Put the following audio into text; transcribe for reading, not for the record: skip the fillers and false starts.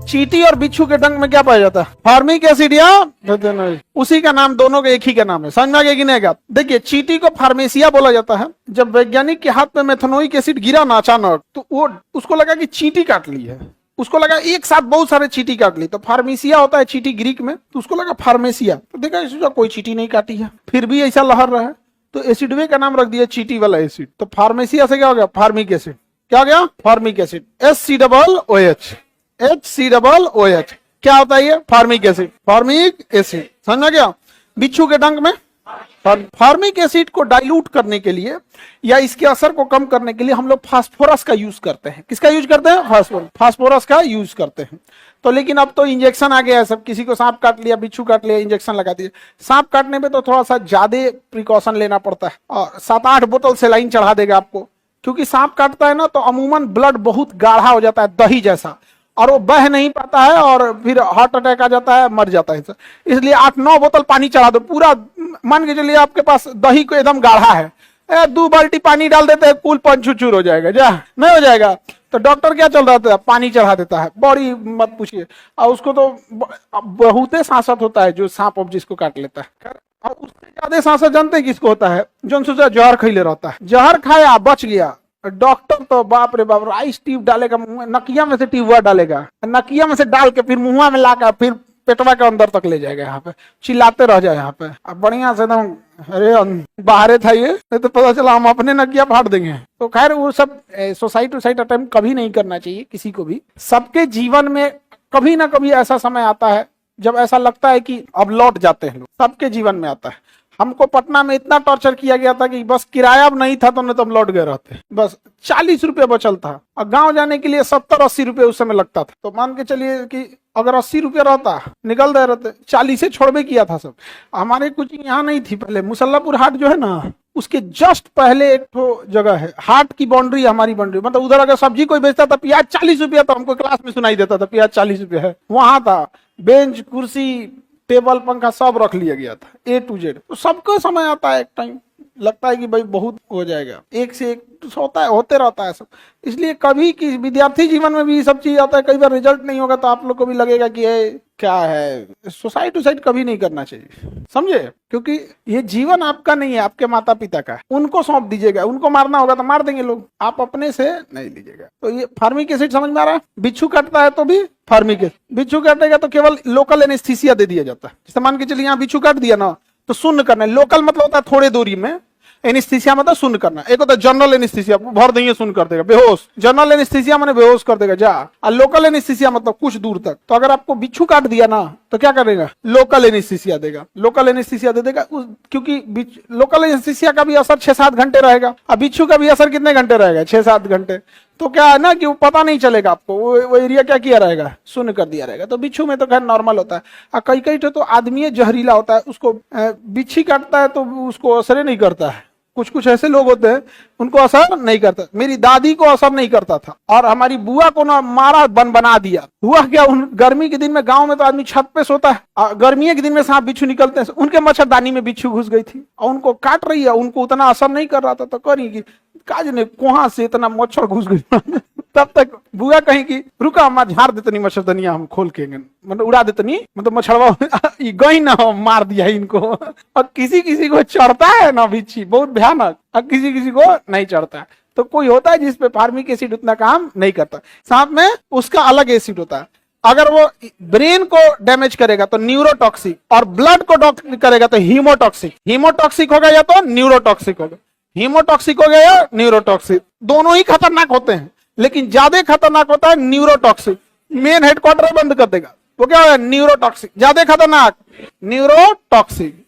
चींटी और बिच्छू के डंक में क्या पाया जाता है? फार्मिक एसिड या उसी का नाम, दोनों के एक ही का नाम है। समझ में आ गया कि नहीं गया? देखिए, चींटी को फार्मेसिया बोला जाता है। जब वैज्ञानिक के हाथ में मेथनोइक एसिड गिरा ना अचानक, तो वो उसको लगा कि चींटी काट ली है। उसको लगा एक साथ बहुत सारे चींटी काट ली, तो फार्मेसिया होता है चींटी ग्रीक में, तो उसको लगा फार्मेसिया। तो देखा इसका कोई चींटी नहीं काटी है, फिर भी ऐसा लहर रहा है, तो एसिडवे का नाम रख दिया चींटी वाला एसिड। तो फार्मेसिया से क्या हो गया? Formic acid. क्या हो गया? Formic acid. HCOOH, HCOOH क्या होता है? ये फार्मिक एसिड। फार्मिक एसिड समझ में गया? बिच्छू के डंक में फार्मिक एसिड को डाइल्यूट करने के लिए या इसके असर को कम करने के लिए हम लोग फास्फोरस का यूज करते हैं। किसका यूज करते हैं? फास्फोरस का यूज करते हैं। तो लेकिन अब तो इंजेक्शन आ गया है सब। किसी को सांप काट लिया, बिच्छू काट लिया, इंजेक्शन लगा दिया। सांप काटने में तो थोड़ा सा ज्यादा प्रिकॉशन लेना पड़ता है, और 7-8 बोतल सेलाइन चढ़ा देगा आपको, क्योंकि सांप काटता है ना तो अमूमन ब्लड बहुत गाढ़ा हो जाता है, दही जैसा, और वो बह नहीं पाता है, और फिर हार्ट अटैक आ जाता है, मर जाता है। इसलिए 8-9 बोतल पानी चढ़ा दो। पूरा मान के चलिए आपके पास दही को एकदम गाढ़ा है, 2 बाल्टी पानी डाल देते हैं, कुल पंचुचूर हो जाएगा। जा नहीं हो जाएगा, तो डॉक्टर क्या चल रहा था? पानी चढ़ा देता है। बड़ी मत पूछिए, और उसको तो बहुत सांसत होता है जो सांप जिसको काट लेता है। और उससे ज्यादा सांसत जानते हैं किसको होता है? जो सोचा जहर खैले रहता है, जहर खाया बच गया, डॉक्टर तो बाप रे बाप राइस ट्यूब डालेगा मुंह, नकिया में से ट्यूबवा डालेगा, नकिया में से डाल के फिर मुंह में लाकर फिर पेटवा के अंदर तक ले जाएगा। यहाँ पे चिल्लाते रह जाए यहाँ पे। अब बढ़िया से एकदम, अरे बाहरे था ये, नहीं तो पता चला हम अपने नकिया फाड़ देंगे। तो खैर वो सब सुसाइड अटेम्प्ट कभी नहीं करना चाहिए किसी को भी। सबके जीवन में कभी ना कभी ऐसा समय आता है जब ऐसा लगता है कि अब लौट जाते हैं लोग। सबके जीवन में आता है। हमको पटना में इतना टॉर्चर किया गया था कि बस किराया अब नहीं था, तो नहीं तो हम लौट गए रहते। बस 40 रुपये बचल था, और गांव जाने के लिए 70-80 रुपये उस समय लगता था। तो मान के चलिए कि अगर 80 रुपये रहता, निकल गए रहते। 40 से छोड़बे किया था सब। हमारे कोचिंग यहाँ नहीं थी पहले। मुसल्लापुर हाट जो है ना, उसके जस्ट पहले एक तो जगह है, हाट की बाउंड्री हमारी बाउंड्री, मतलब उधर अगर सब्जी कोई बेचता था, प्याज 40 रुपया, तो हमको क्लास में सुनाई देता था प्याज 40 रुपये है। वहां था बेंच, कुर्सी, टेबल, पंखा सब रख लिया गया था, A to Z। तो सबका समय आता है, एक टाइम लगता है कि भाई बहुत हो जाएगा, एक से एक होता है, होते रहता है सब। इसलिए कभी कि विद्यार्थी जीवन में भी सब चीज आता है। कई बार रिजल्ट नहीं होगा तो आप लोग को भी लगेगा कि क्या है, सुसाइड कभी नहीं करना चाहिए, समझे? क्योंकि ये जीवन आपका नहीं है, आपके माता पिता का है। उनको सौंप दीजिएगा। उनको मारना होगा तो मार देंगे लोग, आप अपने से नहीं लीजिएगा। तो ये फार्मिक एसिड समझ में आ रहा है? बिच्छू काटता है तो भी फार्मिक एसिड। बिच्छू काटेगा तो केवल लोकल एनेस्थीसिया दे दिया जाता है। जैसे मान के चलिए यहाँ बिच्छू काट दिया ना, तो शून्य करना है। लोकल मतलब होता है थोड़े दूरी में, एनेस्थीसिया मतलब शून्य करना। एक होता है जनरल एनेस्थीसिया, भर देंगे शून्य कर देगा, बेहोश। जनरल एनेस्थीसिया माने बेहोश कर देगा जा। और लोकल एनेस्थीसिया मतलब कुछ दूर तक। तो अगर आपको बिच्छू काट दिया ना, तो क्या करेगा? लोकल एनेस्थीसिया देगा। लोकल एनेस्थीसिया दे देगा, क्योंकि लोकल एनेस्थीसिया का भी असर 6-7 घंटे रहेगा, और बिच्छू का भी असर कितने घंटे रहेगा? 6-7 घंटे। तो क्या है ना कि वो पता नहीं चलेगा आपको, वो एरिया क्या किया रहेगा? शून्य कर दिया रहेगा। तो बिच्छू में तो खैर नॉर्मल होता है। और कई तो आदमी जहरीला होता है, उसको बिच्छी काटता है तो उसको असर नहीं करता है। कुछ ऐसे लोग होते हैं उनको असर नहीं करता। मेरी दादी को असर नहीं करता था, और हमारी बुआ को ना मारा बना दिया। हुआ क्या, गर्मी के दिन में गांव में तो आदमी छत पे सोता है, गर्मी के दिन में सांप बिच्छू निकलते हैं, उनके मच्छरदानी में बिच्छू घुस गई थी और उनको काट रही है। उनको उतना असर नहीं कर रहा था, तो करी काज ने कहाँ से इतना मच्छर घुस गई। तब तक बुआ कहीं की रुका, हम झाड़ देतनी मच्छरदनिया, हम खोल के मतलब उड़ा देतनी, मतलब मच्छरवा गई ना, मार दिया इनको। और किसी को चढ़ता है ना बिच्छी, बहुत भयानक, और किसी को नहीं चढ़ता है। तो कोई होता है जिसपे फार्मिक एसिड उतना काम नहीं करता। सांप में उसका अलग एसिड होता है। अगर वो ब्रेन को डैमेज करेगा तो न्यूरोटॉक्सिक, और ब्लड को करेगा तो हीमोटॉक्सिक। हीमोटॉक्सिक होगा या तो न्यूरोटॉक्सिक होगा। हीमोटॉक्सिक हो गया या न्यूरोटॉक्सिक, दोनों ही खतरनाक होते हैं, लेकिन ज्यादा खतरनाक होता है न्यूरोटॉक्सिक। मेन हेडक्वार्टर बंद कर देगा, वो क्या होगा? न्यूरोटॉक्सिक। ज्यादा खतरनाक न्यूरोटॉक्सिक।